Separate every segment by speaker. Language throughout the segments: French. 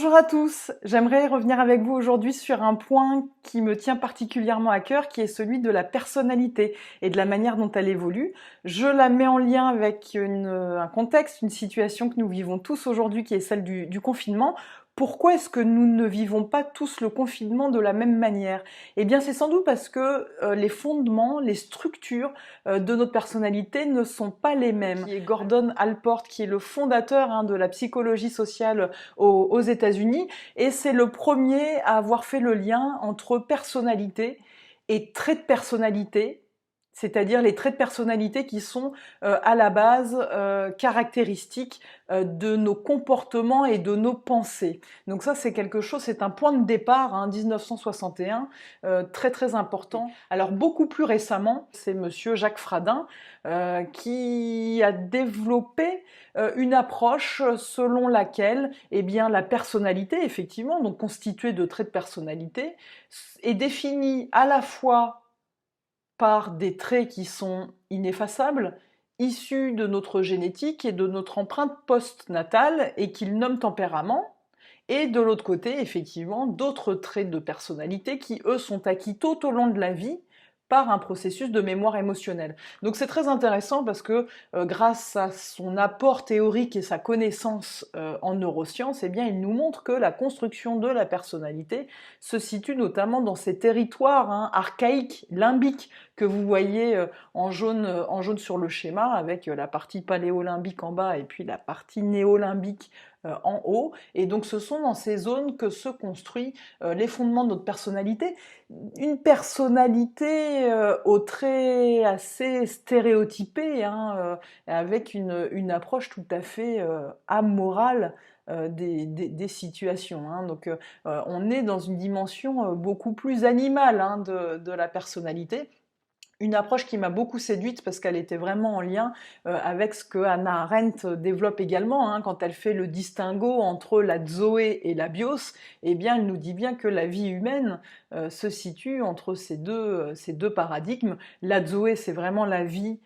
Speaker 1: Bonjour à tous, j'aimerais revenir avec vous aujourd'hui sur un point qui me tient particulièrement à cœur, qui est celui de la personnalité et de la manière dont elle évolue. Je la mets en lien avec un contexte, une situation que nous vivons tous aujourd'hui, qui est celle du confinement. Pourquoi est-ce que nous ne vivons pas tous le confinement de la même manière? Eh bien, c'est sans doute parce que les fondements, les structures de notre personnalité ne sont pas les mêmes. Qui est Gordon Allport, qui est le fondateur de la psychologie sociale aux États-Unis, et c'est le premier à avoir fait le lien entre personnalité et traits de personnalité, c'est-à-dire les traits de personnalité qui sont à la base caractéristiques de nos comportements et de nos pensées. Donc ça, c'est quelque chose, c'est un point de départ, 1961, très très important. Alors beaucoup plus récemment, c'est monsieur Jacques Fradin qui a développé une approche selon laquelle eh bien, la personnalité, effectivement, donc constituée de traits de personnalité, est définie à la fois par des traits qui sont ineffaçables, issus de notre génétique et de notre empreinte post-natale et qu'il nomme tempérament, et de l'autre côté, effectivement, d'autres traits de personnalité qui, eux, sont acquis tout au long de la vie par un processus de mémoire émotionnelle. Donc c'est très intéressant parce que grâce à son apport théorique et sa connaissance en neurosciences, eh bien, il nous montre que la construction de la personnalité se situe notamment dans ces territoires archaïques, limbiques, que vous voyez en jaune sur le schéma, avec la partie paléolimbique en bas et puis la partie néolimbique en haut. Et donc ce sont dans ces zones que se construisent les fondements de notre personnalité. Une personnalité aux traits assez stéréotypés, avec une approche tout à fait amorale des situations. Donc on est dans une dimension beaucoup plus animale de la personnalité. Une approche qui m'a beaucoup séduite parce qu'elle était vraiment en lien avec ce que Hannah Arendt développe également, quand elle fait le distinguo entre la zoé et la bios. Eh bien, elle nous dit bien que la vie humaine se situe entre ces deux paradigmes. La zoé, c'est vraiment la vie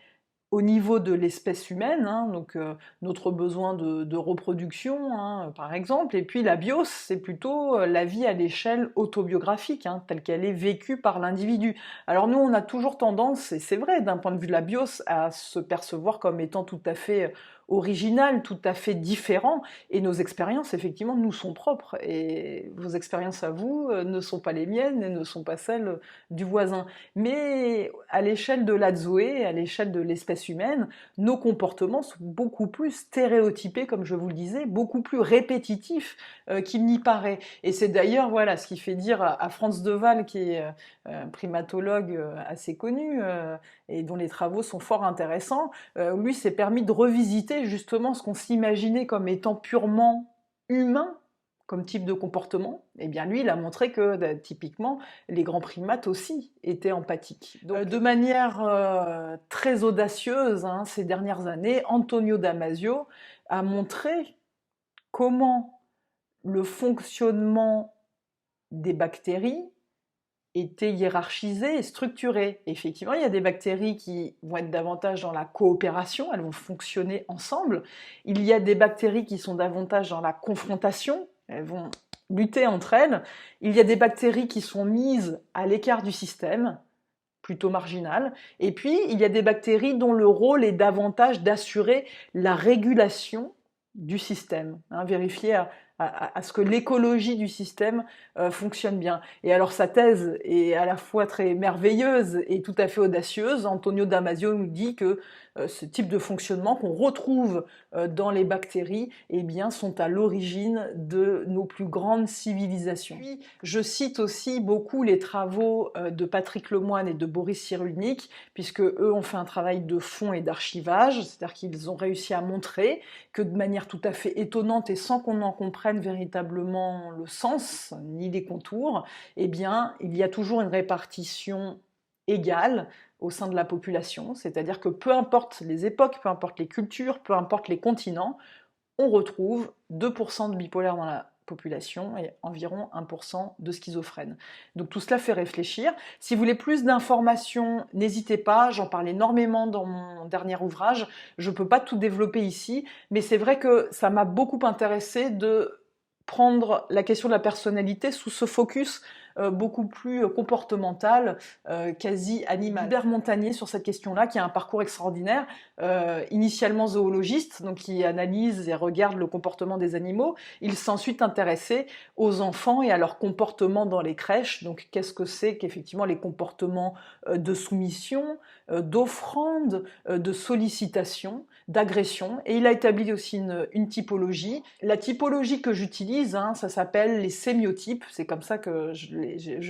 Speaker 1: au niveau de l'espèce humaine, donc notre besoin de reproduction, par exemple, et puis la bios, c'est plutôt la vie à l'échelle autobiographique, telle qu'elle est vécue par l'individu. Alors nous, on a toujours tendance, et c'est vrai, d'un point de vue de la bios, à se percevoir comme étant tout à fait original, tout à fait différent, et nos expériences, effectivement, nous sont propres, et vos expériences à vous ne sont pas les miennes, et ne sont pas celles du voisin. Mais à l'échelle de la zoé, à l'échelle de l'espèce humaine, nos comportements sont beaucoup plus stéréotypés, comme je vous le disais, beaucoup plus répétitifs qu'il n'y paraît. Et c'est d'ailleurs voilà, ce qui fait dire à Franz de Waal, qui est un primatologue assez connu et dont les travaux sont fort intéressants, lui s'est permis de revisiter justement ce qu'on s'imaginait comme étant purement humain, comme type de comportement. Eh bien lui, il a montré que typiquement, les grands primates aussi étaient empathiques. Donc, de manière très audacieuse, ces dernières années, Antonio Damasio a montré comment le fonctionnement des bactéries était hiérarchisé et structuré. Effectivement, il y a des bactéries qui vont être davantage dans la coopération, elles vont fonctionner ensemble. Il y a des bactéries qui sont davantage dans la confrontation, elles vont lutter entre elles. Il y a des bactéries qui sont mises à l'écart du système, plutôt marginales. Et puis, il y a des bactéries dont le rôle est davantage d'assurer la régulation du système, vérifier à ce que l'écologie du système fonctionne bien. Et alors sa thèse est à la fois très merveilleuse et tout à fait audacieuse. Antonio Damasio nous dit que ce type de fonctionnement qu'on retrouve dans les bactéries, eh bien, sont à l'origine de nos plus grandes civilisations. Puis, je cite aussi beaucoup les travaux de Patrick Lemoine et de Boris Cyrulnik, puisque eux ont fait un travail de fond et d'archivage, c'est-à-dire qu'ils ont réussi à montrer que de manière tout à fait étonnante et sans qu'on en comprenne véritablement le sens ni les contours, eh bien, il y a toujours une répartition égale au sein de la population, c'est-à-dire que peu importe les époques, peu importe les cultures, peu importe les continents, on retrouve 2% de bipolaires dans la population et environ 1% de schizophrènes. Donc tout cela fait réfléchir. Si vous voulez plus d'informations, n'hésitez pas, j'en parle énormément dans mon dernier ouvrage, je ne peux pas tout développer ici, mais c'est vrai que ça m'a beaucoup intéressé de prendre la question de la personnalité sous ce focus beaucoup plus comportemental, quasi animal. Hubert Montagnier sur cette question-là, qui a un parcours extraordinaire, initialement zoologiste, donc qui analyse et regarde le comportement des animaux. Il s'est ensuite intéressé aux enfants et à leur comportement dans les crèches. Donc qu'est-ce que c'est qu'effectivement les comportements de soumission, d'offrande, de sollicitation, d'agression. Et il a établi aussi une typologie. La typologie que j'utilise, ça s'appelle les sémiotypes, c'est comme ça que je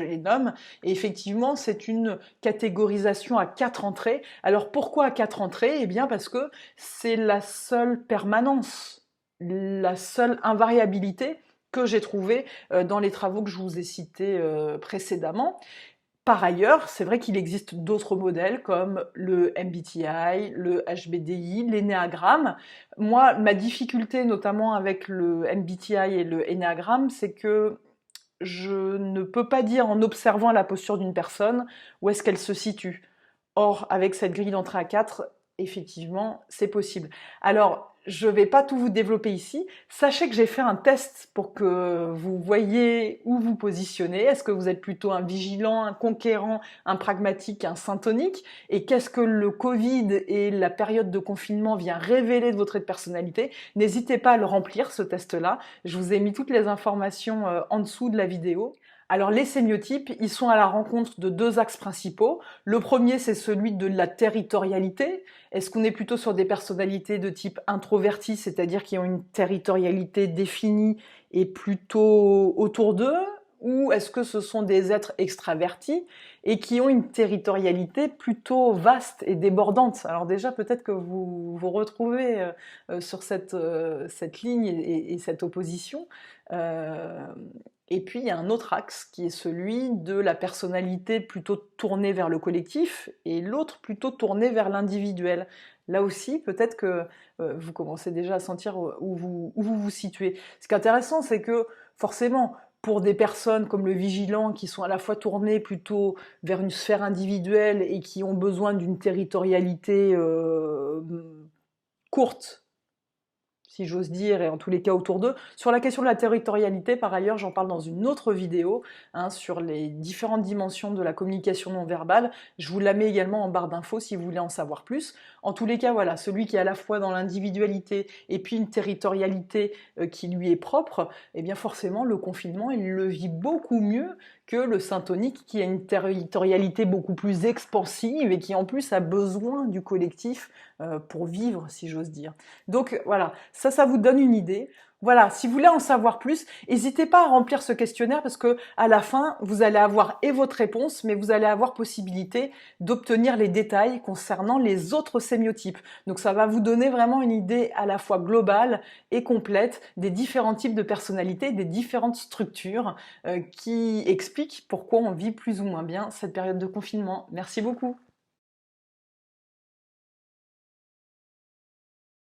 Speaker 1: les nomme. Et effectivement, c'est une catégorisation à 4 entrées. Alors pourquoi à 4 entrées? Eh bien parce que c'est la seule permanence, la seule invariabilité que j'ai trouvée dans les travaux que je vous ai cités précédemment. Par ailleurs, c'est vrai qu'il existe d'autres modèles comme le MBTI, le HBDI, l'énéagramme. Moi, ma difficulté notamment avec le MBTI et le énéagramme, c'est que je ne peux pas dire en observant la posture d'une personne où est-ce qu'elle se situe. Or, avec cette grille d'entrée à 4, effectivement, c'est possible. Alors, je ne vais pas tout vous développer ici. Sachez que j'ai fait un test pour que vous voyez où vous positionnez. Est-ce que vous êtes plutôt un vigilant, un conquérant, un pragmatique, un syntonique? Et qu'est-ce que le Covid et la période de confinement vient révéler de votre trait de personnalité? N'hésitez pas à le remplir, ce test-là. Je vous ai mis toutes les informations en dessous de la vidéo. Alors les sémiotypes, ils sont à la rencontre de 2 axes principaux. Le premier, c'est celui de la territorialité. Est-ce qu'on est plutôt sur des personnalités de type introverti, c'est-à-dire qui ont une territorialité définie et plutôt autour d'eux? Ou est-ce que ce sont des êtres extravertis et qui ont une territorialité plutôt vaste et débordante? Alors déjà, peut-être que vous vous retrouvez sur cette ligne et cette opposition. Et puis, il y a un autre axe qui est celui de la personnalité plutôt tournée vers le collectif et l'autre plutôt tournée vers l'individuel. Là aussi, peut-être que vous commencez déjà à sentir où vous situez. Ce qui est intéressant, c'est que forcément, pour des personnes comme le vigilant qui sont à la fois tournées plutôt vers une sphère individuelle et qui ont besoin d'une territorialité courte, si j'ose dire, et en tous les cas autour d'eux. Sur la question de la territorialité, par ailleurs, j'en parle dans une autre vidéo, sur les différentes dimensions de la communication non verbale. Je vous la mets également en barre d'infos si vous voulez en savoir plus. En tous les cas, voilà, celui qui est à la fois dans l'individualité et puis une territorialité qui lui est propre, eh bien forcément, le confinement, il le vit beaucoup mieux que le syntonique qui a une territorialité beaucoup plus expansive et qui en plus a besoin du collectif pour vivre, si j'ose dire. Donc voilà, ça vous donne une idée. Voilà, si vous voulez en savoir plus, n'hésitez pas à remplir ce questionnaire parce que à la fin, vous allez avoir et votre réponse, mais vous allez avoir possibilité d'obtenir les détails concernant les autres sémiotypes. Donc ça va vous donner vraiment une idée à la fois globale et complète des différents types de personnalités, des différentes structures qui expliquent pourquoi on vit plus ou moins bien cette période de confinement. Merci beaucoup.